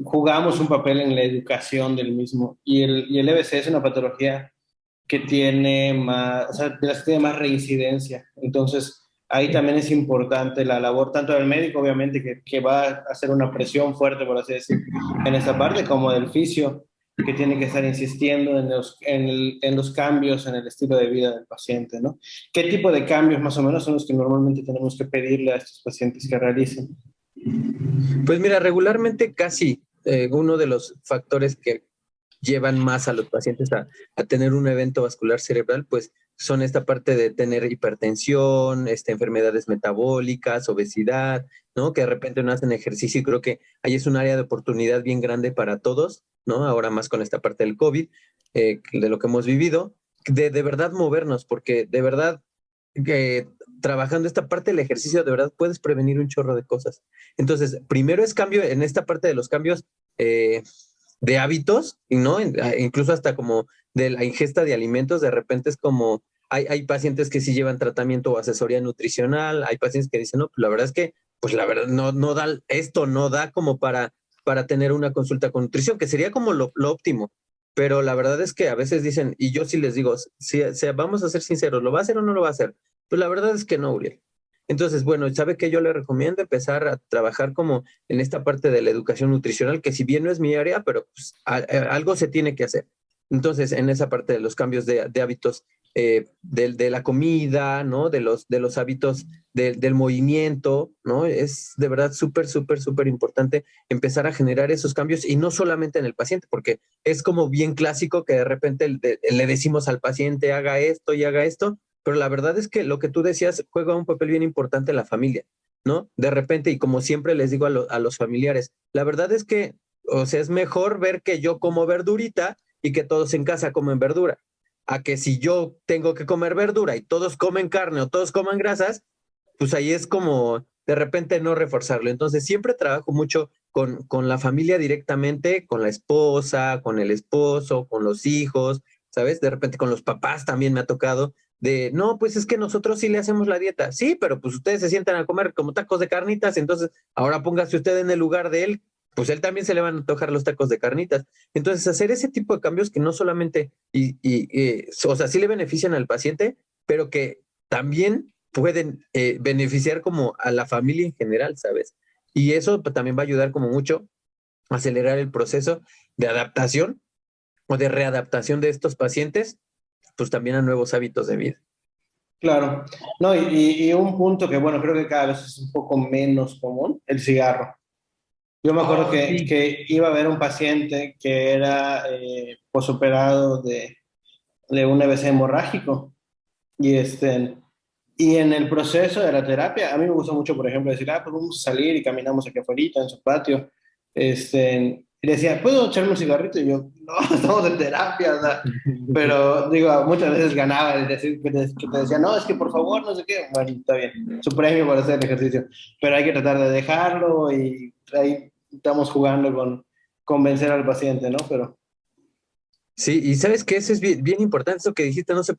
jugamos un papel en la educación del mismo. Y el EBC es una patología que tiene más, o sea, de las que tiene más reincidencia. Entonces, ahí también es importante la labor tanto del médico, obviamente, que va a hacer una presión fuerte, por así decir, en esta parte, como del fisio, que tiene que estar insistiendo en los cambios en el estilo de vida del paciente, ¿no? ¿Qué tipo de cambios más o menos son los que normalmente tenemos que pedirle a estos pacientes que realicen? Pues mira, regularmente casi uno de los factores que llevan más a los pacientes a tener un evento vascular cerebral, pues son esta parte de tener hipertensión, enfermedades metabólicas, obesidad, ¿no? Que de repente no hacen ejercicio y creo que ahí es un área de oportunidad bien grande para todos, ¿no? Ahora más con esta parte del COVID, de lo que hemos vivido, de verdad movernos, porque de verdad que trabajando esta parte del ejercicio, de verdad puedes prevenir un chorro de cosas. Entonces, primero es cambio en esta parte de los cambios de hábitos, ¿no? Incluso hasta como de la ingesta de alimentos, de repente es como, hay pacientes que sí llevan tratamiento o asesoría nutricional, hay pacientes que dicen, no, pues la verdad es que, pues la verdad, no da, esto no da como para tener una consulta con nutrición, que sería como lo óptimo. Pero la verdad es que a veces dicen, y yo sí les digo, si vamos a ser sinceros, ¿lo va a hacer o no lo va a hacer? Pues la verdad es que no, Uriel. Entonces, bueno, ¿sabe qué yo le recomiendo? Empezar a trabajar como en esta parte de la educación nutricional, que si bien no es mi área, pero pues, algo se tiene que hacer. Entonces, en esa parte de los cambios de hábitos de la comida, ¿no? De los hábitos del movimiento, ¿no? Es de verdad súper, súper, súper importante empezar a generar esos cambios y no solamente en el paciente, porque es como bien clásico que de repente le decimos al paciente haga esto y haga esto, pero la verdad es que lo que tú decías juega un papel bien importante en la familia, ¿no? De repente, y como siempre les digo a los familiares, la verdad es que, o sea, es mejor ver que yo como verdurita y que todos en casa comen verdura, a que si yo tengo que comer verdura y todos comen carne o todos coman grasas, pues ahí es como de repente no reforzarlo. Entonces siempre trabajo mucho con la familia directamente, con la esposa, con el esposo, con los hijos, ¿sabes? De repente con los papás también me ha tocado de, no, pues es que nosotros sí le hacemos la dieta. Sí, pero pues ustedes se sientan a comer como tacos de carnitas, entonces ahora póngase usted en el lugar de él, pues él también se le van a antojar los tacos de carnitas. Entonces hacer ese tipo de cambios que no solamente, o sea, sí le benefician al paciente, pero que también pueden beneficiar como a la familia en general, ¿sabes? Y eso pues, también va a ayudar como mucho a acelerar el proceso de adaptación o de readaptación de estos pacientes, pues también a nuevos hábitos de vida. Claro. No, y un punto que, bueno, creo que cada vez es un poco menos común, el cigarro. Yo me acuerdo Oh, que, sí. que iba a ver un paciente que era posoperado de un EBC hemorrágico y en el proceso de la terapia, a mí me gusta mucho, por ejemplo, decir, pues vamos a salir y caminamos aquí afuera en su patio. Y decía, ¿puedo echarme un cigarrito? Y yo, no, estamos en terapia, o sea. Pero digo, muchas veces ganaba el decir que te decía, no, es que por favor, no sé qué. Bueno, está bien, su premio por hacer el ejercicio. Pero hay que tratar de dejarlo y ahí estamos jugando con convencer al paciente, ¿no? Pero Sí, y sabes que eso es bien, bien importante, eso que dijiste, no sé,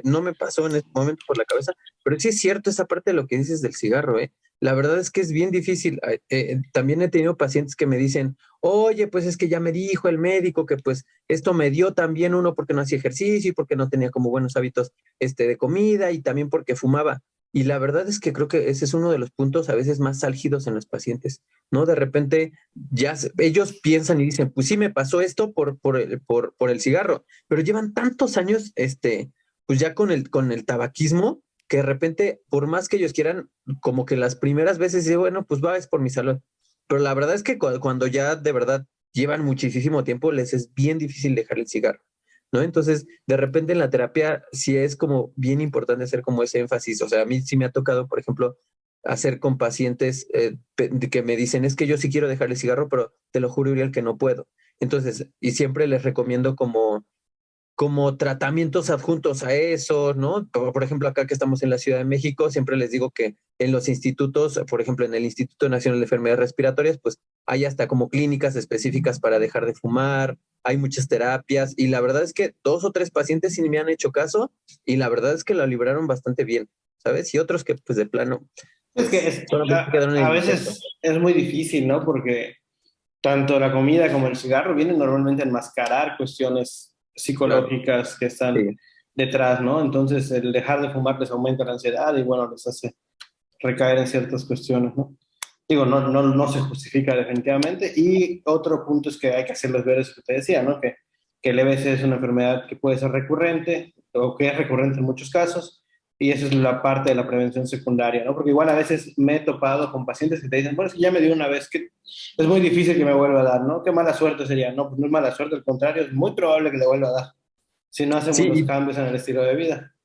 no me pasó en este momento por la cabeza, pero sí es cierto esa parte de lo que dices del cigarro, ¿eh? La verdad es que es bien difícil. También he tenido pacientes que me dicen, oye, pues es que ya me dijo el médico que pues esto me dio también uno porque no hacía ejercicio y porque no tenía como buenos hábitos de comida y también porque fumaba. Y la verdad es que creo que ese es uno de los puntos a veces más álgidos en los pacientes, ¿no? De repente ellos piensan y dicen, pues sí me pasó esto por el cigarro, pero llevan tantos años, pues ya con el tabaquismo, que de repente, por más que ellos quieran, como que las primeras veces digo, bueno, pues va, es por mi salud. Pero la verdad es que cuando ya de verdad llevan muchísimo tiempo, les es bien difícil dejar el cigarro, ¿no? Entonces, de repente en la terapia sí es como bien importante hacer como ese énfasis. O sea, a mí sí me ha tocado, por ejemplo, hacer con pacientes que me dicen, es que yo sí quiero dejar el cigarro, pero te lo juro, Uriel, que no puedo. Entonces, y siempre les recomiendo como tratamientos adjuntos a eso, ¿no? Por ejemplo, acá que estamos en la Ciudad de México, siempre les digo que en los institutos, por ejemplo, en el Instituto Nacional de Enfermedades Respiratorias, pues hay hasta como clínicas específicas para dejar de fumar, hay muchas terapias, y la verdad es que 2 o 3 pacientes sí me han hecho caso, y la verdad es que lo libraron bastante bien, ¿sabes? Y otros que, pues de plano, es que pues solamente quedaron en a el intento. veces es muy difícil, ¿no? Porque tanto la comida como el cigarro vienen normalmente a enmascarar cuestiones Claro, psicológicas que están sí. detrás, ¿no? Entonces, el dejar de fumar les aumenta la ansiedad y, bueno, les hace recaer en ciertas cuestiones, ¿no? Digo, no se justifica definitivamente. Y otro punto es que hay que hacerles ver eso que te decía, ¿no? Que el EBC es una enfermedad que puede ser recurrente o que es recurrente en muchos casos. Y esa es la parte de la prevención secundaria, ¿no? Porque igual a veces me he topado con pacientes que te dicen, bueno, es que ya me dio una vez, que es muy difícil que me vuelva a dar, ¿no? Qué mala suerte sería. No, pues no es mala suerte, al contrario, es muy probable que le vuelva a dar si no hacemos los Sí, cambios en el estilo de vida.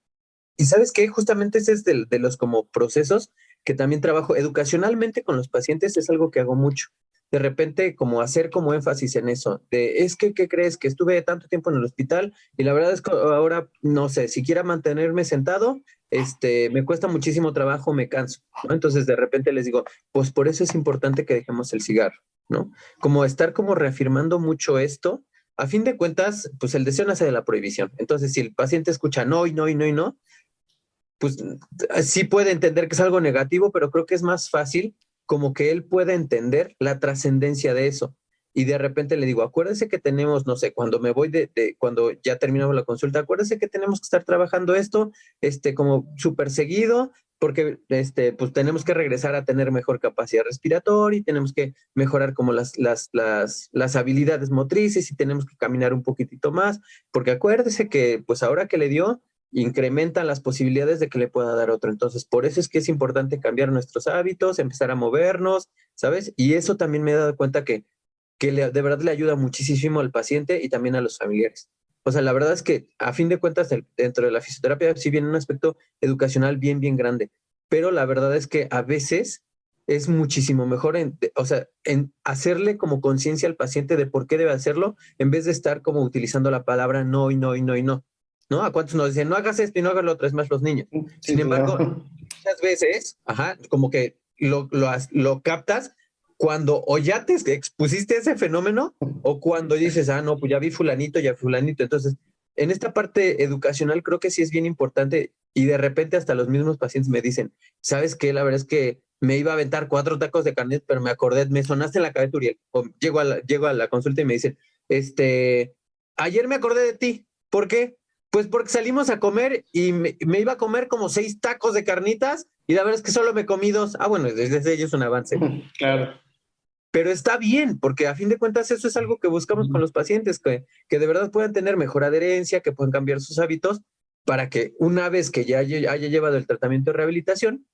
y ¿sabes qué? Justamente ese es de los como procesos que también trabajo educacionalmente con los pacientes, es algo que hago mucho. De repente, como hacer como énfasis en eso, de es que, ¿qué crees? Que estuve tanto tiempo en el hospital y la verdad es que ahora, no sé, si quiera mantenerme sentado, me cuesta muchísimo trabajo, me canso, ¿no? Entonces, de repente les digo, pues por eso es importante que dejemos el cigarro, ¿no? Como estar como reafirmando mucho esto. A fin de cuentas, pues el deseo nace de la prohibición. Entonces, si el paciente escucha no y no y no y no, pues sí puede entender que es algo negativo, pero creo que es más fácil como que él pueda entender la trascendencia de eso. Y de repente le digo, acuérdese que tenemos, no sé, cuando me voy cuando ya terminamos la consulta, acuérdese que tenemos que estar trabajando esto, como súper seguido, porque, pues tenemos que regresar a tener mejor capacidad respiratoria y tenemos que mejorar como las habilidades motrices y tenemos que caminar un poquitito más, porque acuérdese que, pues ahora que le dio, incrementan las posibilidades de que le pueda dar otro. Entonces, por eso es que es importante cambiar nuestros hábitos, empezar a movernos, ¿sabes? Y eso también me he dado cuenta de verdad le ayuda muchísimo al paciente y también a los familiares. O sea, la verdad es que a fin de cuentas, dentro de la fisioterapia sí viene un aspecto educacional bien, bien grande, pero la verdad es que a veces es muchísimo mejor o sea, en hacerle como conciencia al paciente de por qué debe hacerlo, en vez de estar como utilizando la palabra no y no y no y no. ¿No? ¿A cuántos nos dicen, no hagas esto y no hagas lo otro? Es más los niños. Sí, Sin embargo, claro. muchas veces, ajá, como que lo captas cuando o ya te expusiste a ese fenómeno o cuando dices, ah, no, pues ya vi fulanito, ya fulanito. Entonces, en esta parte educacional creo que sí es bien importante y de repente hasta los mismos pacientes me dicen, ¿sabes qué? La verdad es que me iba a aventar 4 tacos de carnet, pero me acordé, me sonaste en la cabeza, Uriel. O llego a la consulta y me dicen, ayer me acordé de ti. ¿Por qué? Pues porque salimos a comer y me iba a comer como 6 tacos de carnitas y la verdad es que solo me comí 2. Ah, bueno, desde ello es un avance. Claro. Pero está bien, porque a fin de cuentas eso es algo que buscamos con los pacientes, que de verdad puedan tener mejor adherencia, que puedan cambiar sus hábitos para que una vez que ya haya llevado el tratamiento de rehabilitación,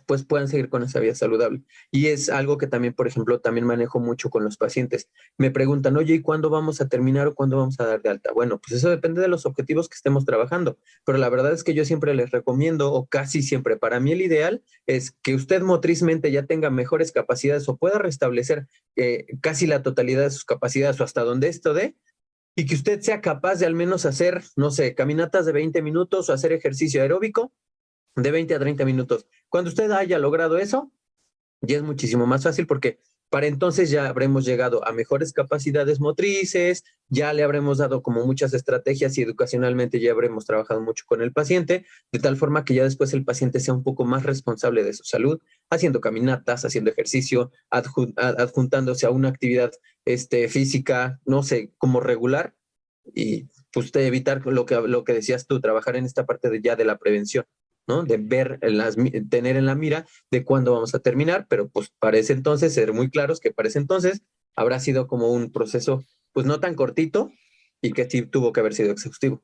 pues puedan seguir con esa vida saludable. Y es algo que también, por ejemplo, también manejo mucho con los pacientes. Me preguntan, oye, ¿y cuándo vamos a terminar o cuándo vamos a dar de alta? Bueno, pues eso depende de los objetivos que estemos trabajando, pero la verdad es que yo siempre les recomiendo, o casi siempre, para mí el ideal es que usted motrizmente ya tenga mejores capacidades o pueda restablecer casi la totalidad de sus capacidades o hasta donde esto dé, y que usted sea capaz de al menos hacer, no sé, caminatas de 20 minutos o hacer ejercicio aeróbico de 20 a 30 minutos. Cuando usted haya logrado eso, ya es muchísimo más fácil porque para entonces ya habremos llegado a mejores capacidades motrices, ya le habremos dado como muchas estrategias y educacionalmente ya habremos trabajado mucho con el paciente, de tal forma que ya después el paciente sea un poco más responsable de su salud, haciendo caminatas, haciendo ejercicio, adjuntándose a una actividad física, no sé, como regular, y pues evitar lo que decías tú, trabajar en esta parte ya de la prevención. ¿No? De ver, tener en la mira de cuándo vamos a terminar, pero pues para ese entonces, ser muy claros que para ese entonces habrá sido como un proceso, pues no tan cortito y que sí tuvo que haber sido exhaustivo.